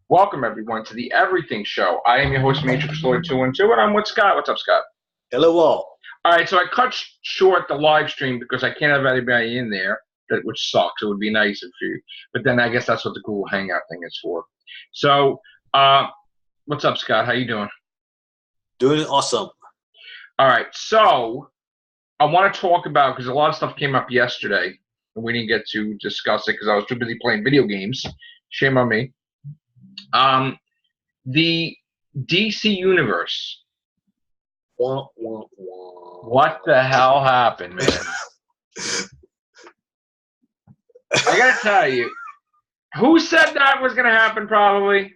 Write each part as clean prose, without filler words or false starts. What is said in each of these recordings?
Welcome, everyone, to the Everything Show. I am your host, Matrixlord212, and I'm with Scott. What's up, Scott? Hello, all. All right, so I cut short the live stream because I can't have anybody in there, which sucks. It would be nice if you, but then I guess that's what the Google Hangout thing is for. So, what's up, Scott? How you doing? Doing awesome. All right, so I want to talk about, because a lot of stuff came up yesterday, and we didn't get to discuss it because I was too busy playing video games. Shame on me. The DC Universe. Wah, wah, wah. What the hell happened, man? I gotta tell you, who said that was gonna happen? Probably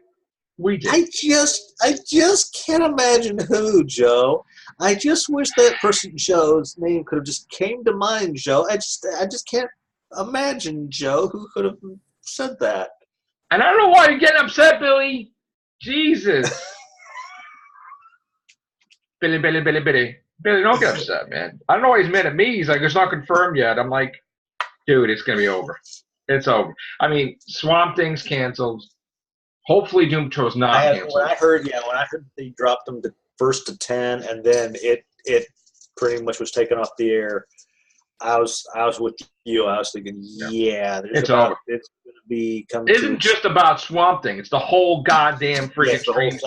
we did. I just can't imagine who, Joe. I just wish that person Joe's name could have just came to mind, Joe. I just can't imagine, Joe, who could have said that. And I don't know why you're getting upset, Billy. Jesus. Billy. Billy, don't get upset, man. I don't know why he's mad at me. He's like, it's not confirmed yet. I'm like, dude, it's going to be over. It's over. I mean, Swamp Thing's canceled. Hopefully Doom Patrol's not canceled. When I heard they dropped them first to 10, and then it pretty much was taken off the air, I was with you. I was thinking, it's going to be coming. It isn't just about Swamp Thing. It's the whole goddamn freaking stream.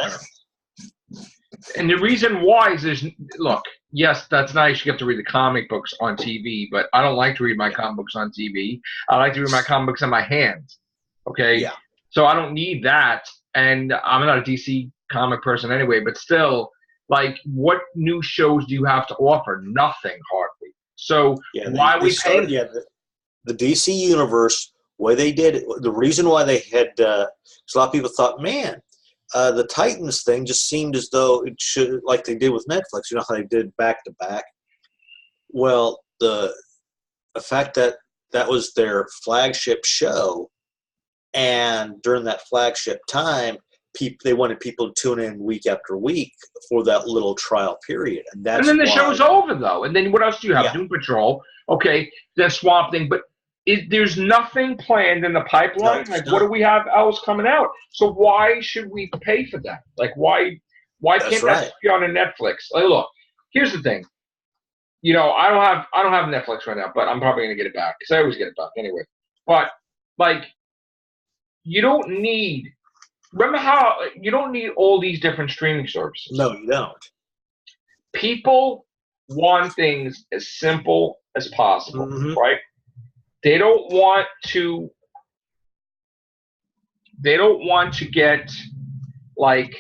And the reason why is look, yes, that's nice. You get to read the comic books on TV, but I don't like to read my comic books on TV. I like to read my comic books in my hands. Okay? Yeah. So I don't need that. And I'm not a DC comic person anyway, but still, like, what new shows do you have to offer? Nothing, hardly. So why are we paying? The DC Universe, way they did it, the reason why they had, a lot of people thought, man, the Titans thing just seemed as though it should, like they did with Netflix, you know how they did back to back. Well, the fact that was their flagship show, and during that flagship time, they wanted people to tune in week after week for that little trial period, and then the show's over though. And then what else do you have? Yeah. Doom Patrol, okay, then Swamp Thing, but there's nothing planned in the pipeline. No, what do we have else coming out? So why should we pay for that? Like why can't that be on a Netflix? Like, look, here's the thing. You know, I don't have Netflix right now, but I'm probably gonna get it back because I always get it back anyway. But like, you don't need. Remember how you don't need all these different streaming services. No, you don't. People want things as simple as possible, right? They don't want to get like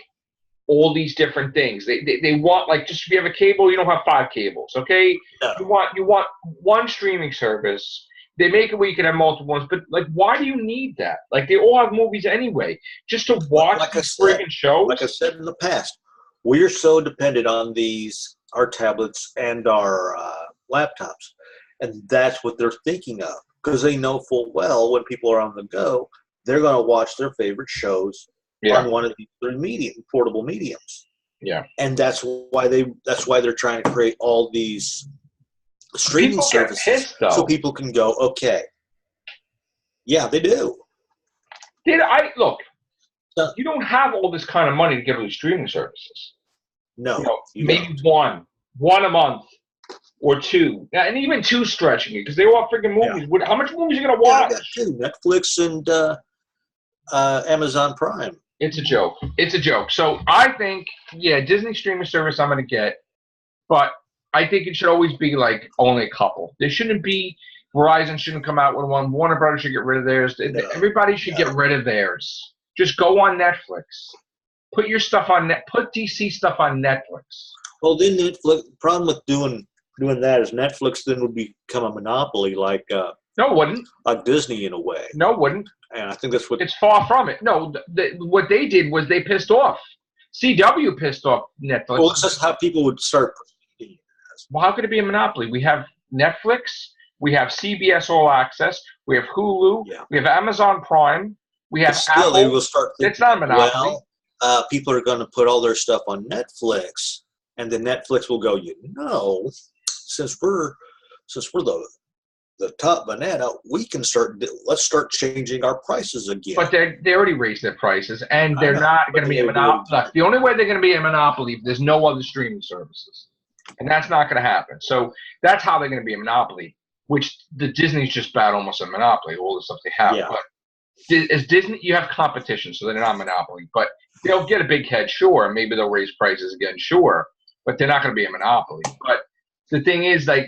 all these different things. They want, like, just if you have a cable, you don't have 5 cables, okay? No. You want one streaming service. They make it where you can have multiple ones, but like, why do you need that? Like, they all have movies anyway, just to watch these friggin' shows. Like I said in the past, we are so dependent on our tablets and our laptops, and that's what they're thinking of, because they know full well when people are on the go, they're going to watch their favorite shows on one of these portable mediums. Yeah, and that's why they're trying to create all these streaming services so people can go, okay. Yeah, they do. Look, you don't have all this kind of money to get all these streaming services. No. Maybe one a month or 2. And even 2 stretching it because they all freaking movies. Yeah. How much movies are you going to watch? Yeah, I got 2. Netflix and Amazon Prime. It's a joke. So I think, Disney streaming service I'm going to get, but I think it should always be like only a couple. There shouldn't be, Verizon shouldn't come out with one. Warner Brothers should get rid of theirs. Everybody should get rid of theirs. Just go on Netflix. Put your stuff on Put DC stuff on Netflix. Well, then Netflix. The problem with doing that is Netflix then would become a monopoly, like no, it wouldn't. Like Disney in a way. No, it wouldn't. And I think that's what it's far from it. No, what they did was they pissed off. CW pissed off Netflix. Well, it's just how people would start. Well, how could it be a monopoly? We have Netflix, we have CBS All Access, we have Hulu, we have Amazon Prime, we have Apple. They will start thinking, it's not a monopoly. Well, people are going to put all their stuff on Netflix, and then Netflix will go, since we're the the top banana, we can let's start changing our prices again. But they already raised their prices, and they're not going to be a monopoly. The only way they're going to be a monopoly if there's no other streaming services, and that's not going to happen. So that's how they're going to be a monopoly, which the Disney's just about almost a monopoly, all the stuff they have. Yeah. But as Disney, you have competition, so they're not a monopoly. But they'll get a big head, sure. Maybe they'll raise prices again, sure. But they're not going to be a monopoly. But the thing is, like,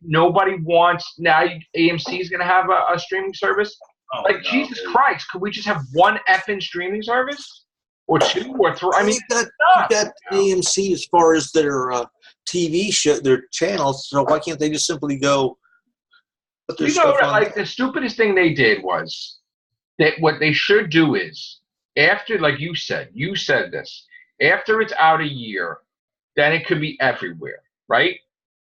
nobody wants now. AMC is going to have a streaming service. Oh, like, no, Jesus dude. Christ, could we just have one effing streaming service, or two, or three? I mean, you got AMC as far as their TV show, their channels. So why can't they just simply go? Put their stuff on like the stupidest thing they did was that what they should do is after, like you said this, after it's out a year, then it could be everywhere, right?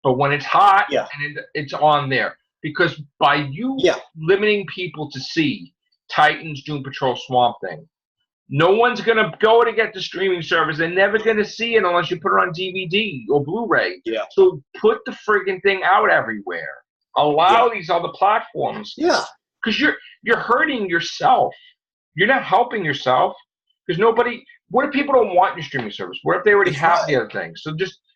But when it's hot, and it's on there. Because by you limiting people to see Titans, Doom Patrol, Swamp Thing, no one's going to go to get the streaming service. They're never going to see it unless you put it on DVD or Blu-ray. Yeah. So put the friggin' thing out everywhere. Allow these other platforms. Yeah. Because you're hurting yourself. You're not helping yourself. Because nobody – what if people don't want your streaming service? What if they already have the other thing? So just –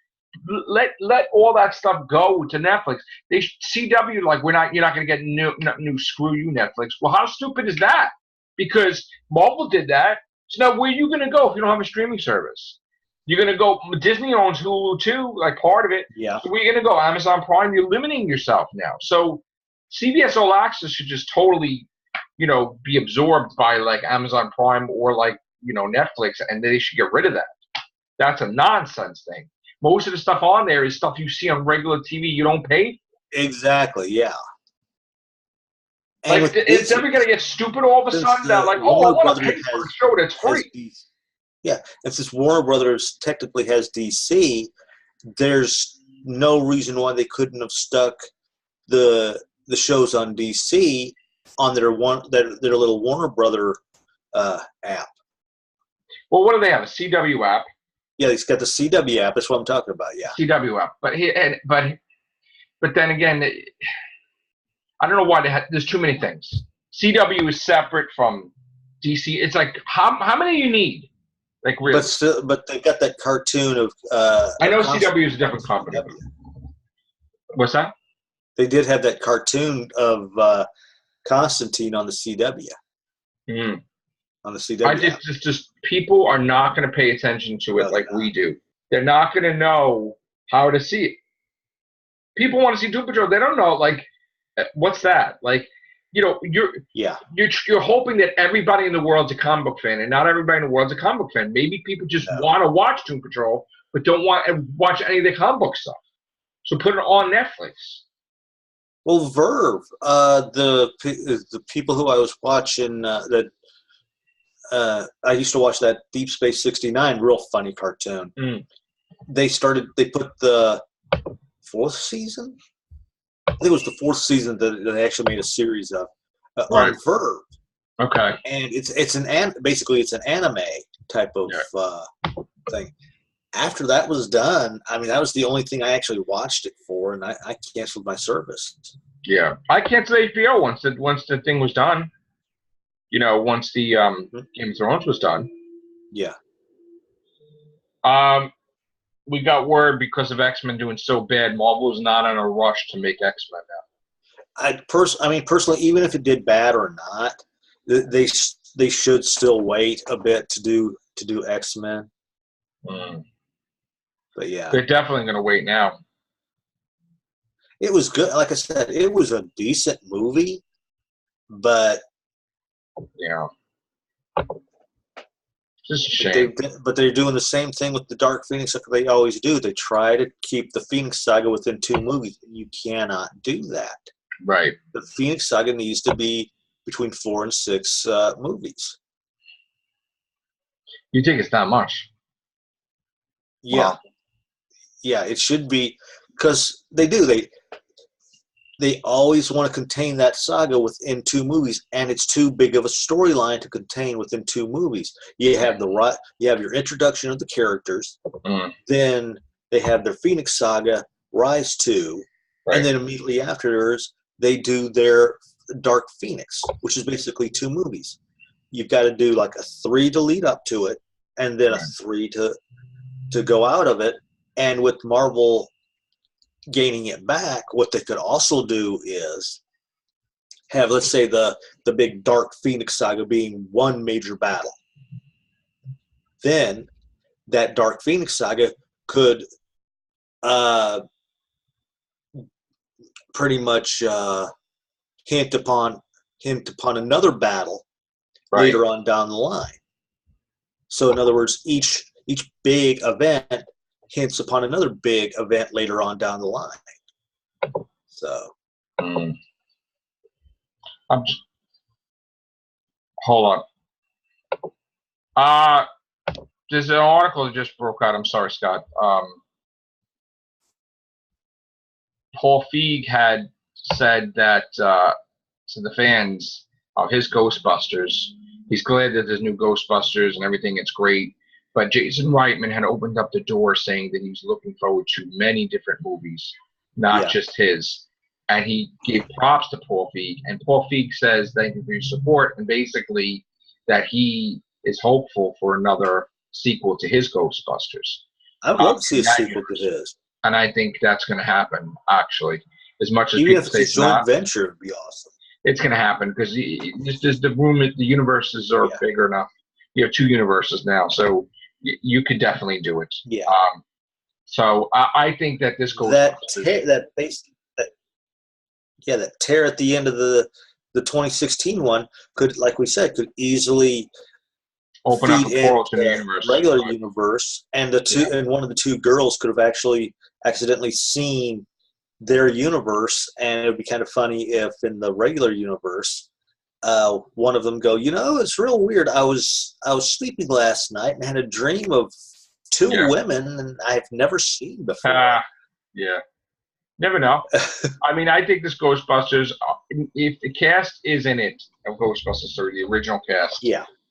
let all that stuff go to Netflix. CW, like, you're not going to get new. Screw you, Netflix. Well, how stupid is that? Because Marvel did that. So now where are you going to go if you don't have a streaming service? You're going to go. Disney owns Hulu too, like part of it. Yeah. So where are you going to go? Amazon Prime. You're limiting yourself now. So CBS All Access should just totally, be absorbed by like Amazon Prime or like Netflix, and they should get rid of that. That's a nonsense thing. Most of the stuff on there is stuff you see on regular TV you don't pay for. Exactly, yeah. Like, it's never going to get stupid all of a sudden that, like, I want to pay for a show that's free. Yeah, and since Warner Brothers technically has DC, there's no reason why they couldn't have stuck the shows on DC on their little Warner Brother app. Well, what do they have? A CW app. Yeah, he's got the CW app. That's what I'm talking about. Yeah, CW app. But then again, I don't know why there's too many things. CW is separate from DC. It's like how many do you need? Like, really? But they got that cartoon of. I know CW is a different company. What's that? They did have that cartoon of Constantine on the CW. Mm. On the CW. Just people are not going to pay attention to it like we do. They're not going to know how to see it. People want to see Doom Patrol. They don't know, like, what's that? Like, you're hoping that everybody in the world's a comic book fan, and not everybody in the world's a comic book fan. Maybe people just want to watch Doom Patrol, but don't want to watch any of the comic book stuff. So put it on Netflix. Well, Verve, the people who I was watching I used to watch that Deep Space 69, real funny cartoon. Mm. They put the fourth season? I think it was the fourth season that they actually made a series of on Verve. Okay. And basically it's an anime type of thing. After that was done, I mean, that was the only thing I actually watched it for, and I canceled my service. Yeah. I canceled HBO once the thing was done. Once the Game of Thrones was done. Yeah. We got word because of X-Men doing so bad, Marvel is not in a rush to make X-Men now. I mean, personally, even if it did bad or not, they should still wait a bit to do X-Men. Mm. But yeah, they're definitely going to wait now. It was good. Like I said, it was a decent movie, but yeah, just a shame. But they're doing the same thing with the Dark Phoenix like they always do. They try to keep the Phoenix Saga within 2 movies. You cannot do that. Right. The Phoenix Saga needs to be between 4 and 6 movies. You think it's not much? Yeah. Wow. Yeah, it should be, because they do. They always want to contain that saga within 2 movies, and it's too big of a storyline to contain within 2 movies. You have your introduction of the characters, then they have their Phoenix Saga, Rise 2, and then immediately afterwards they do their Dark Phoenix, which is basically 2 movies. You've got to do like a 3 to lead up to it, and then a 3 to go out of it. And with Marvel gaining it back, what they could also do is have, let's say, the big Dark Phoenix saga being one major battle. Then that Dark Phoenix saga could pretty much hint upon another battle later on down the line. So in other words, each big event hints upon another big event later on down the line. So hold on. There's an article that just broke out. I'm sorry, Scott. Paul Feig had said that to the fans of his Ghostbusters, he's glad that there's new Ghostbusters and everything. It's great. But Jason Reitman had opened up the door saying that he's looking forward to many different movies, not just his. And he gave props to Paul Feig. And Paul Feig says thank you for your support, and basically that he is hopeful for another sequel to his Ghostbusters. I would love to see a sequel to his. And I think that's going to happen, actually. As much as even people if say it's a joint venture, it'd be awesome. It's going to happen because the universes are bigger enough. You have 2 universes now, so you could definitely do it. Yeah. So I think that this goes that tear at the end of the 2016 one could, like we said, could easily open up a portal to the universe, regular universe, and and one of the 2 girls could have actually accidentally seen their universe, and it would be kind of funny if in the regular universe, one of them go, it's real weird. I was sleeping last night and had a dream of 2 women and I've never seen before. Never know. I mean, I think this Ghostbusters, if the cast is in it of Ghostbusters, or the original cast,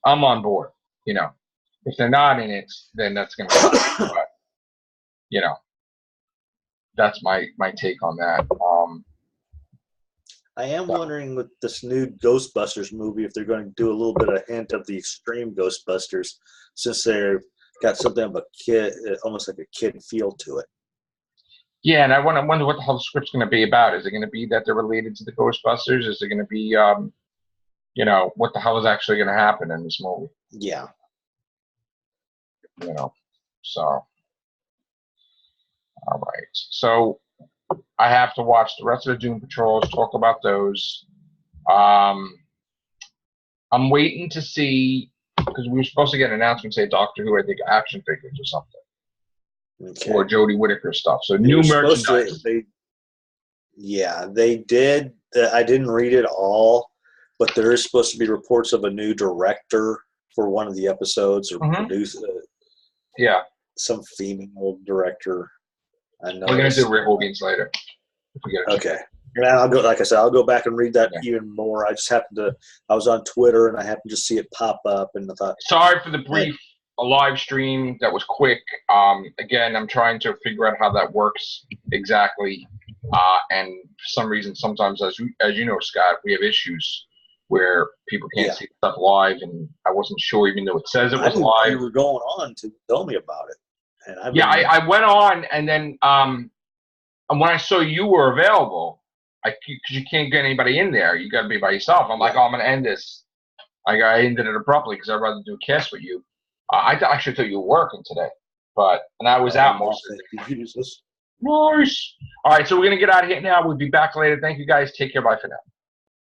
I'm on board. If they're not in it, then that's going to be hard. But, that's my take on that. I am wondering with this new Ghostbusters movie if they're going to do a little bit of hint of the extreme Ghostbusters, since they've got something of a kid, almost like a kid feel to it. Yeah, and I wonder what the whole script's going to be about. Is it going to be that they're related to the Ghostbusters? Is it going to be, what the hell is actually going to happen in this movie? Yeah. So, all right. So I have to watch the rest of the Doom Patrols, talk about those. I'm waiting to see, because we were supposed to get an announcement, say Doctor Who, I think, action figures or something. Okay. Or Jodie Whittaker stuff. So new merchandise. They did. I didn't read it all, but there is supposed to be reports of a new director for one of the episodes, or producer. Some female director. I know. We're gonna do Rebels later. If we get a okay. And I'll go. Like I said, I'll go back and read that even more. I just happened to. I was on Twitter and I happened to see it pop up, and I thought. Sorry for the brief live stream. That was quick. Again, I'm trying to figure out how that works exactly. And for some reason, sometimes, as you know, Scott, we have issues where people can't see stuff live, and I wasn't sure, even though it says it was live. You were going on to tell me about it. And I went on, and then and when I saw you were available, because you can't get anybody in there, you got to be by yourself. I'm like, I'm going to end this. I ended it abruptly because I'd rather do a cast with you. I actually thought you were working today, and I was out most of the day. Nice. All right, so we're going to get out of here now. We'll be back later. Thank you, guys. Take care. Bye for now.